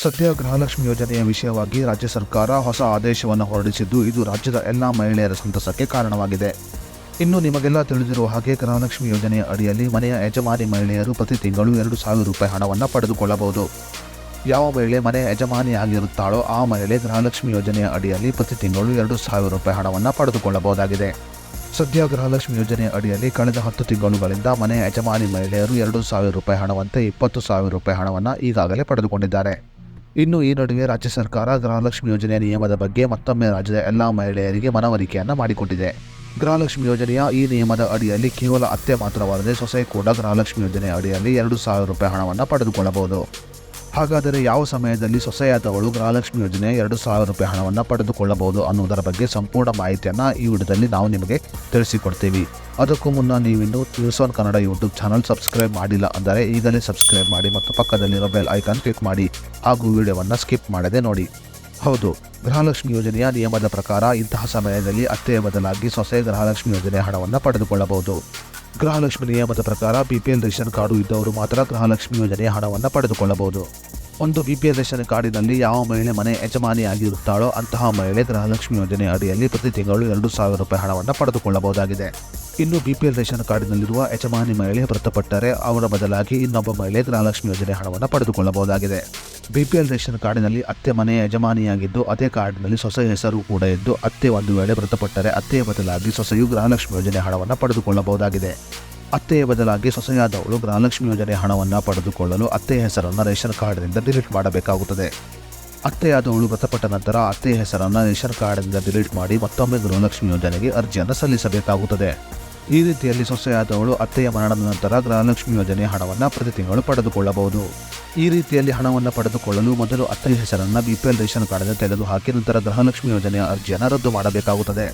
ಸದ್ಯ ಗೃಹಲಕ್ಷ್ಮಿ ಯೋಜನೆಯ ವಿಷಯವಾಗಿ ರಾಜ್ಯ ಸರ್ಕಾರ ಹೊಸ ಆದೇಶವನ್ನು ಹೊರಡಿಸಿದ್ದು, ಇದು ರಾಜ್ಯದ ಎಲ್ಲ ಮಹಿಳೆಯರ ಸಂತಸಕ್ಕೆ ಕಾರಣವಾಗಿದೆ. ಇನ್ನು ನಿಮಗೆಲ್ಲ ತಿಳಿದಿರುವ ಹಾಗೆ ಗೃಹಲಕ್ಷ್ಮಿ ಯೋಜನೆಯ ಅಡಿಯಲ್ಲಿ ಮನೆಯ ಯಜಮಾನಿ ಮಹಿಳೆಯರು ಪ್ರತಿ ತಿಂಗಳು 2,000 ರೂಪಾಯಿ ಹಣವನ್ನು ಪಡೆದುಕೊಳ್ಳಬಹುದು. ಯಾವ ಮಹಿಳೆ ಮನೆಯ ಯಜಮಾನಿಯಾಗಿರುತ್ತಾಳೋ ಆ ಮಹಿಳೆ ಗೃಹಲಕ್ಷ್ಮಿ ಯೋಜನೆಯ ಅಡಿಯಲ್ಲಿ ಪ್ರತಿ ತಿಂಗಳು 2,000 ರೂಪಾಯಿ ಹಣವನ್ನು ಪಡೆದುಕೊಳ್ಳಬಹುದಾಗಿದೆ. ಸದ್ಯ ಗೃಹಲಕ್ಷ್ಮಿ ಯೋಜನೆಯ ಅಡಿಯಲ್ಲಿ ಕಳೆದ 10 ತಿಂಗಳುಗಳಿಂದ ಮನೆಯ ಯಜಮಾನಿ ಮಹಿಳೆಯರು 2,000 ರೂಪಾಯಿ ಹಣವಂತೆ 20,000 ರೂಪಾಯಿ ಹಣವನ್ನು ಈಗಾಗಲೇ ಪಡೆದುಕೊಂಡಿದ್ದಾರೆ. ಇನ್ನು ಈ ನಡುವೆ ರಾಜ್ಯ ಸರ್ಕಾರ ಗೃಹಲಕ್ಷ್ಮಿ ಯೋಜನೆಯ ನಿಯಮದ ಬಗ್ಗೆ ಮತ್ತೊಮ್ಮೆ ರಾಜ್ಯದ ಎಲ್ಲ ಮಹಿಳೆಯರಿಗೆ ಮನವರಿಕೆಯನ್ನು ಮಾಡಿಕೊಟ್ಟಿದೆ. ಗೃಹಲಕ್ಷ್ಮಿ ಯೋಜನೆಯ ಈ ನಿಯಮದ ಅಡಿಯಲ್ಲಿ ಕೇವಲ ಅತ್ತೆ ಮಾತ್ರವಲ್ಲದೆ ಸೊಸೆ ಕೂಡ ಗೃಹಲಕ್ಷ್ಮಿ ಯೋಜನೆಯ ಅಡಿಯಲ್ಲಿ 2,000 ರೂಪಾಯಿ ಹಣವನ್ನು ಪಡೆದುಕೊಳ್ಳಬಹುದು. ಹಾಗಾದರೆ ಯಾವ ಸಮಯದಲ್ಲಿ ಸೊಸೆಯಾದವಳು ಗೃಹಲಕ್ಷ್ಮಿ ಯೋಜನೆಯ 2,000 ರೂಪಾಯಿ ಹಣವನ್ನು ಪಡೆದುಕೊಳ್ಳಬಹುದು ಅನ್ನೋದರ ಬಗ್ಗೆ ಸಂಪೂರ್ಣ ಮಾಹಿತಿಯನ್ನು ಈ ವಿಡಿಯೋದಲ್ಲಿ ನಾವು ನಿಮಗೆ ತಿಳಿಸಿಕೊಡ್ತೀವಿ. ಅದಕ್ಕೂ ಮುನ್ನ ನೀವಿನ್ನು ನ್ಯೂಸ್1 ಕನ್ನಡ ಯೂಟ್ಯೂಬ್ ಚಾನಲ್ ಸಬ್ಸ್ಕ್ರೈಬ್ ಮಾಡಿಲ್ಲ ಅಂದರೆ ಈಗಲೇ ಸಬ್ಸ್ಕ್ರೈಬ್ ಮಾಡಿ ಮತ್ತು ಪಕ್ಕದಲ್ಲಿರೋ ಬೆಲ್ ಐಕಾನ್ ಕ್ಲಿಕ್ ಮಾಡಿ ಹಾಗೂ ವಿಡಿಯೋವನ್ನು ಸ್ಕಿಪ್ ಮಾಡದೆ ನೋಡಿ. ಹೌದು, ಗೃಹಲಕ್ಷ್ಮಿ ಯೋಜನೆಯ ನಿಯಮದ ಪ್ರಕಾರ ಇಂತಹ ಸಮಯದಲ್ಲಿ ಅತ್ತೆಯ ಬದಲಾಗಿ ಸೊಸೆ ಗೃಹಲಕ್ಷ್ಮಿ ಯೋಜನೆಯ ಹಣವನ್ನು ಪಡೆದುಕೊಳ್ಳಬಹುದು. ಗೃಹಲಕ್ಷ್ಮಿ ನಿಯಮದ ಪ್ರಕಾರ BPL ರೇಷನ್ ಕಾರ್ಡು ಇದ್ದವರು ಮಾತ್ರ ಗೃಹಲಕ್ಷ್ಮಿ ಯೋಜನೆಯ ಹಣವನ್ನು ಪಡೆದುಕೊಳ್ಳಬಹುದು. ಒಂದು BPL ರೇಷನ್ ಕಾರ್ಡಿನಲ್ಲಿ ಯಾವ ಮಹಿಳೆ ಮನೆ ಯಜಮಾನಿಯಾಗಿರುತ್ತಾಳೋ ಅಂತಹ ಮಹಿಳೆ ಗೃಹಲಕ್ಷ್ಮಿ ಯೋಜನೆಯ ಅಡಿಯಲ್ಲಿ ಪ್ರತಿ ತಿಂಗಳು 2,000 ರೂಪಾಯಿ ಹಣವನ್ನು ಪಡೆದುಕೊಳ್ಳಬಹುದಾಗಿದೆ. ಇನ್ನು BPL ರೇಷನ್ ಕಾರ್ಡಿನಲ್ಲಿರುವ ಯಜಮಾನಿ ಮಹಿಳೆ ಮೃತಪಟ್ಟರೆ ಅವರ ಬದಲಾಗಿ ಇನ್ನೊಬ್ಬ ಮಹಿಳೆ ಗೃಹಲಕ್ಷ್ಮಿ ಯೋಜನೆ ಹಣವನ್ನು ಪಡೆದುಕೊಳ್ಳಬಹುದಾಗಿದೆ. BPL ರೇಷನ್ ಕಾರ್ಡಿನಲ್ಲಿ ಅತ್ತೆ ಮನೆಯ ಯಜಮಾನಿಯಾಗಿದ್ದು ಅದೇ ಕಾರ್ಡಿನಲ್ಲಿ ಸೊಸೆ ಹೆಸರು ಕೂಡ ಇದ್ದು ಅತ್ತೆ ಒಂದು ವೇಳೆ ಮೃತಪಟ್ಟರೆ ಅತ್ತೆಯ ಬದಲಾಗಿ ಸೊಸೆಯು ಗೃಹಲಕ್ಷ್ಮಿ ಯೋಜನೆ ಹಣವನ್ನು ಪಡೆದುಕೊಳ್ಳಬಹುದಾಗಿದೆ. ಅತ್ತೆಯ ಬದಲಾಗಿ ಸೊಸೆಯಾದವಳು ಗೃಹಲಕ್ಷ್ಮಿ ಯೋಜನೆ ಹಣವನ್ನು ಪಡೆದುಕೊಳ್ಳಲು ಅತ್ತೆಯ ಹೆಸರನ್ನು ರೇಷನ್ ಕಾರ್ಡ್ನಿಂದ ಡಿಲೀಟ್ ಮಾಡಬೇಕಾಗುತ್ತದೆ. ಅತ್ತೆಯಾದವಳು ಮೃತಪಟ್ಟ ನಂತರ ಅತ್ತೆಯ ಹೆಸರನ್ನು ರೇಷನ್ ಕಾರ್ಡ್ನಿಂದ ಡಿಲೀಟ್ ಮಾಡಿ ಮತ್ತೊಮ್ಮೆ ಗೃಹಲಕ್ಷ್ಮಿ ಯೋಜನೆಗೆ ಅರ್ಜಿಯನ್ನು ಸಲ್ಲಿಸಬೇಕಾಗುತ್ತದೆ. ಈ ರೀತಿಯಲ್ಲಿ ಸೊಸೆಯಾದವಳು ಅತ್ತೆಯ ಮರಣದ ನಂತರ ಗೃಹಲಕ್ಷ್ಮಿ ಯೋಜನೆಯ ಹಣವನ್ನು ಪ್ರತಿ ತಿಂಗಳು ಪಡೆದುಕೊಳ್ಳಬಹುದು. ಈ ರೀತಿಯಲ್ಲಿ ಹಣವನ್ನು ಪಡೆದುಕೊಳ್ಳಲು ಮೊದಲು ಅತ್ತೆಯ ಹೆಸರನ್ನು BPL ರೇಷನ್ ಕಾರ್ಡ್ನಿಂದ ತೆಗೆದುಹಾಕಿ ನಂತರ ಗೃಹಲಕ್ಷ್ಮಿ ಯೋಜನೆಯ ಅರ್ಜಿಯನ್ನು ರದ್ದು ಮಾಡಬೇಕಾಗುತ್ತದೆ.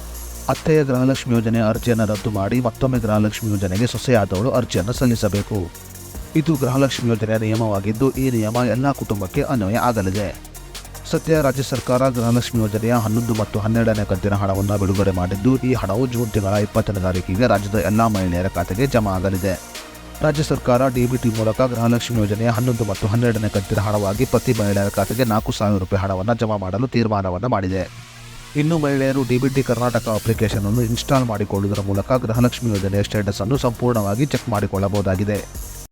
ಅತ್ತೆಯ ಗೃಹಲಕ್ಷ್ಮಿ ಯೋಜನೆಯ ಅರ್ಜಿಯನ್ನು ರದ್ದು ಮಾಡಿ ಮತ್ತೊಮ್ಮೆ ಗೃಹಲಕ್ಷ್ಮಿ ಯೋಜನೆಗೆ ಸೊಸೆಯಾದವಳು ಅರ್ಜಿಯನ್ನು ಸಲ್ಲಿಸಬೇಕು. ಇದು ಗೃಹಲಕ್ಷ್ಮಿ ಯೋಜನೆಯ ನಿಯಮವಾಗಿದ್ದು ಈ ನಿಯಮ ಎಲ್ಲ ಕುಟುಂಬಕ್ಕೆ ಅನ್ವಯ ಆಗಲಿದೆ. ಸದ್ಯ ರಾಜ್ಯ ಸರ್ಕಾರ ಗೃಹಲಕ್ಷ್ಮಿ ಯೋಜನೆಯ 11 ಮತ್ತು 12ನೇ ಕಂತಿನ ಹಣವನ್ನು ಬಿಡುಗಡೆ ಮಾಡಿದ್ದು, ಈ ಹಣವು ಜೂನ್ ತಿಂಗಳ 20ನೇ ತಾರೀಕಿಗೆ ರಾಜ್ಯದ ಎಲ್ಲ ಮಹಿಳೆಯರ ಖಾತೆಗೆ ಜಮಾ ಆಗಲಿದೆ. ರಾಜ್ಯ ಸರ್ಕಾರ DBT ಮೂಲಕ ಗೃಹಲಕ್ಷ್ಮಿ ಯೋಜನೆಯ 11 ಮತ್ತು 12ನೇ ಕಂತಿನ ಹಣವಾಗಿ ಪ್ರತಿ ಮಹಿಳೆಯರ ಖಾತೆಗೆ 4,000 ರೂಪಾಯಿ ಹಣವನ್ನು ಜಮಾ ಮಾಡಲು ತೀರ್ಮಾನವನ್ನು ಮಾಡಿದೆ. ಇನ್ನು ಮಹಿಳೆಯರು DBT ಕರ್ನಾಟಕ ಅಪ್ಲಿಕೇಶನ್ ಅನ್ನು ಇನ್ಸ್ಟಾಲ್ ಮಾಡಿಕೊಳ್ಳುವುದರ ಮೂಲಕ ಗೃಹಲಕ್ಷ್ಮಿ ಯೋಜನೆಯ ಸ್ಟೇಟಸ್ ಅನ್ನು ಸಂಪೂರ್ಣವಾಗಿ ಚೆಕ್ ಮಾಡಿಕೊಳ್ಳಬಹುದಾಗಿದೆ.